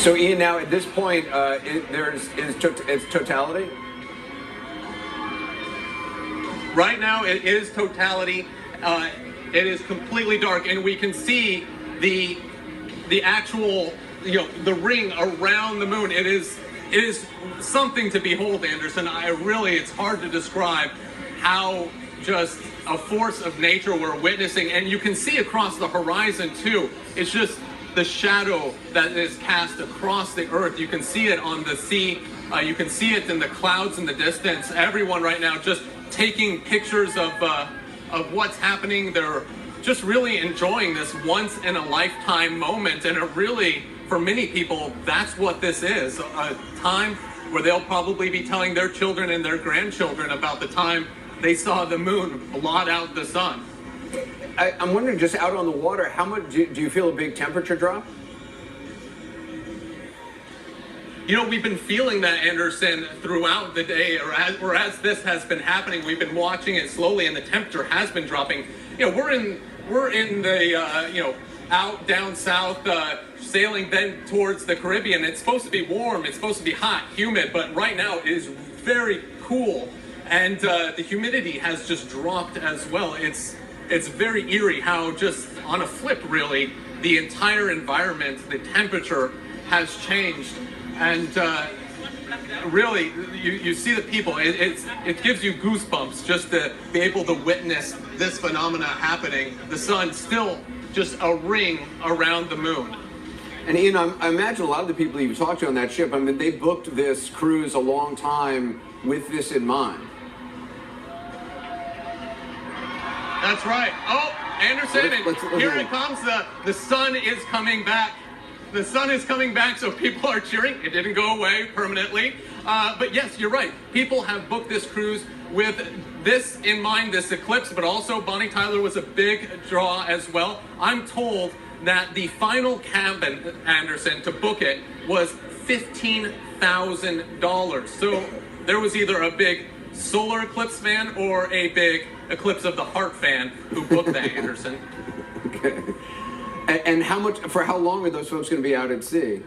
So Ian, now at this point, it's totality? Right now, it is totality. It is completely dark, and we can see the actual, the ring around the moon. It is something to behold, Anderson. It's hard to describe how just a force of nature we're witnessing, and you can see across the horizon too. It's just the shadow that is cast across the earth. You can see it on the sea. You can see it in the clouds in the distance. Everyone right now just taking pictures of what's happening. They're just really enjoying this once in a lifetime moment, and it really, for many people, that's what this is, a time where they'll probably be telling their children and their grandchildren about the time they saw the moon blot out the sun. I'm wondering, just out on the water, how much do you feel a big temperature drop? We've been feeling that, Anderson, throughout the day, or as this has been happening. We've been watching it slowly, and the temperature has been dropping. We're in the out down south, sailing then towards the Caribbean. It's supposed to be warm. It's supposed to be hot, humid, but right now it is very cool, and the humidity has just dropped as well. It's very eerie how, just on a flip, really, the entire environment, the temperature has changed. And really, you see the people. It gives you goosebumps just to be able to witness this phenomena happening. The sun still just a ring around the moon. And Ian, I imagine a lot of the people you've talked to on that ship, they booked this cruise a long time with this in mind. That's right. Oh, Anderson, here it comes. The sun is coming back. The sun is coming back, so people are cheering. It didn't go away permanently. But yes, you're right. People have booked this cruise with this in mind, this eclipse, but also Bonnie Tyler was a big draw as well. I'm told that the final cabin, Anderson, to book it was $15,000. So there was either a big solar eclipse fan or a big eclipse of the heart fan who booked that, Anderson. Okay. And for how long are those folks going to be out at sea?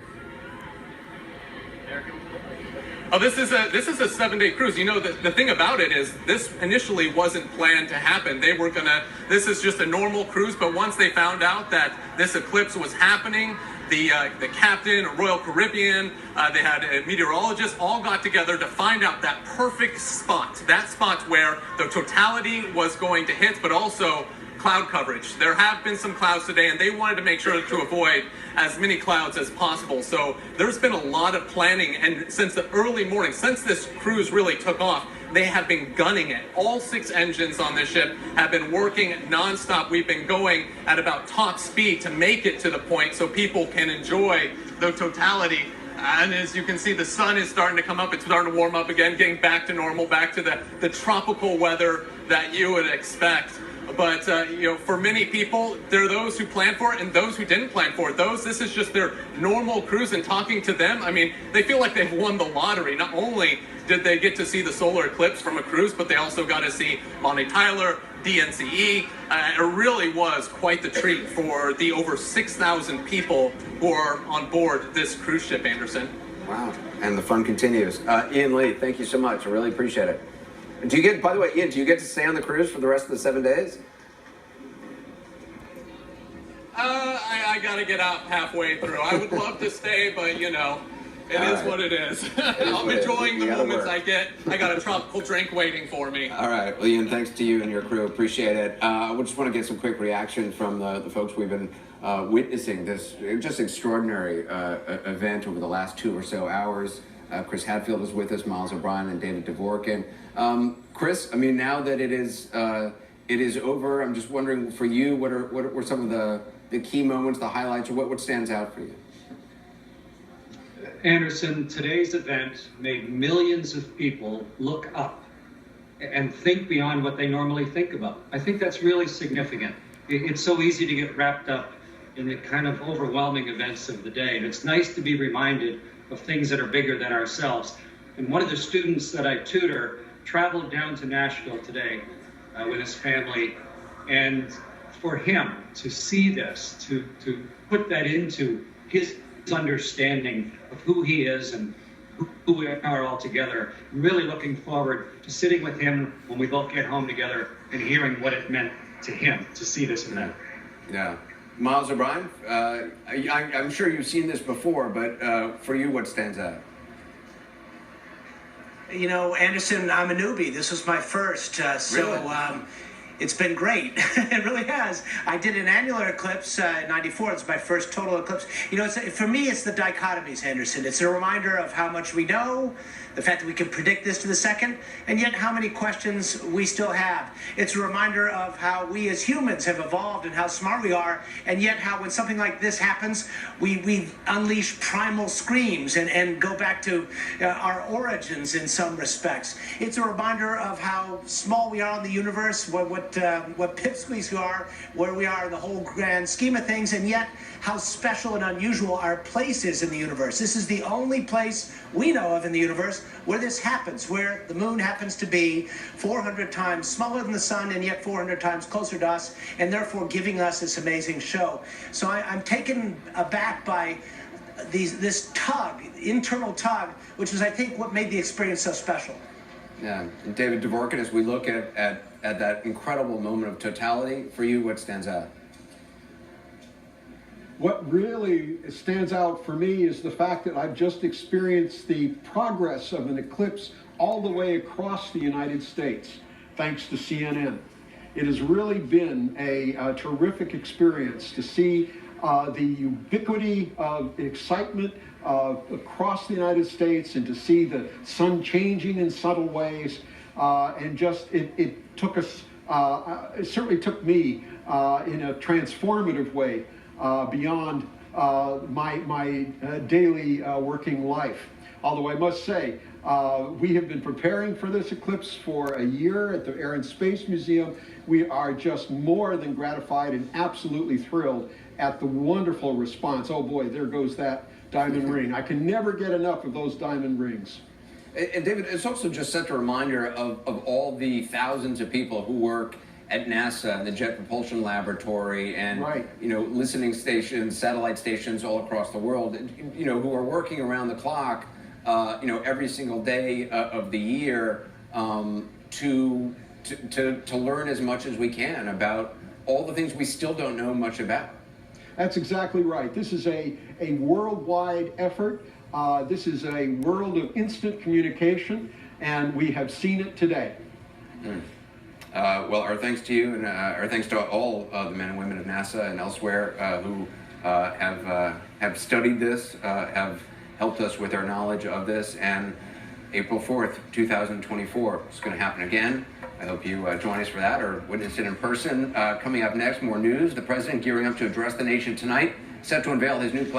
Oh, this is a 7-day cruise. The thing about it is this initially wasn't planned to happen. This is just a normal cruise, but once they found out that this eclipse was happening, the captain, Royal Caribbean, they had a meteorologist, all got together to find out that perfect spot. That spot where the totality was going to hit, but also cloud coverage. There have been some clouds today, and they wanted to make sure to avoid as many clouds as possible. So there's been a lot of planning, and since the early morning, since this cruise really took off, they have been gunning it. All 6 engines on this ship have been working nonstop. We've been going at about top speed to make it to the point so people can enjoy the totality. And as you can see, the sun is starting to come up. It's starting to warm up again, getting back to normal, back to the tropical weather that you would expect. But, for many people, there are those who plan for it and those who didn't plan for it. This is just their normal cruise, and talking to them, they feel like they've won the lottery. Not only did they get to see the solar eclipse from a cruise, but they also got to see Bonnie Tyler, DNCE. It really was quite the treat for the over 6,000 people who are on board this cruise ship, Anderson. Wow, and the fun continues. Ian Lee, thank you so much. I really appreciate it. By the way, Ian, do you get to stay on the cruise for the rest of the 7 days? I gotta get out halfway through. I would love to stay, but it is what it is. I'm enjoying the moments I get. I got a tropical drink waiting for me. All right. Well, Ian, thanks to you and your crew. Appreciate it. We just want to get some quick reaction from the folks we've been witnessing this just extraordinary event over the last 2 or so hours. Chris Hadfield is with us, Miles O'Brien, and David Dvorkin. Chris, now that it is over, I'm just wondering for you, what were some of the key moments, the highlights, or what stands out for you? Anderson, today's event made millions of people look up and think beyond what they normally think about. I think that's really significant. It's so easy to get wrapped up in the kind of overwhelming events of the day, and it's nice to be reminded of things that are bigger than ourselves. And one of the students that I tutor traveled down to Nashville today with his family, and for him to see this, to put that into his understanding of who he is and who we are all together. I'm really looking forward to sitting with him when we both get home together and hearing what it meant to him to see this event. Yeah. Miles O'Brien, I'm sure you've seen this before, but for you, what stands out? You know, Anderson, I'm a newbie. This was my first, Really? It's been great. It really has. I did an annular eclipse in '94. It's my first total eclipse. You know, for me, it's the dichotomies, Anderson. It's a reminder of how much we know, the fact that we can predict this to the second, and yet how many questions we still have. It's a reminder of how we as humans have evolved and how smart we are, and yet how when something like this happens, we unleash primal screams and go back to our origins in some respects. It's a reminder of how small we are in the universe, what pipsqueaks we are, where we are in the whole grand scheme of things, and yet how special and unusual our place is in the universe. This is the only place we know of in the universe where this happens, where the moon happens to be 400 times smaller than the sun and yet 400 times closer to us, and therefore giving us this amazing show. So I'm taken aback by this tug, internal tug, which is, I think, what made the experience so special. Yeah. And David Dvorkin, as we look at that incredible moment of totality, for you, what stands out? What really stands out for me is the fact that I've just experienced the progress of an eclipse all the way across the United States, thanks to CNN. It has really been a terrific experience to see the ubiquity of excitement across the United States, and to see the sun changing in subtle ways. And just, it took us, it certainly took me in a transformative way beyond my daily working life. Although I must say, we have been preparing for this eclipse for a year at the Air and Space Museum. We are just more than gratified and absolutely thrilled at the wonderful response. Oh boy, there goes that diamond ring. I can never get enough of those diamond rings. And David, it's also just such a reminder of all the thousands of people who work at NASA and the Jet Propulsion Laboratory, and Right. you know, listening stations, satellite stations all across the world, you know, who are working around the clock, you know, every single day of the year to learn as much as we can about all the things we still don't know much about. That's exactly right. This is a worldwide effort. This is a world of instant communication, and we have seen it today. Well, our thanks to you, and our thanks to all the men and women of NASA and elsewhere who have studied this, have helped us with our knowledge of this. And April 4th, 2024 is going to happen again. I hope you join us for that or witness it in person. Coming up next, more news. The president gearing up to address the nation tonight, set to unveil his new plan.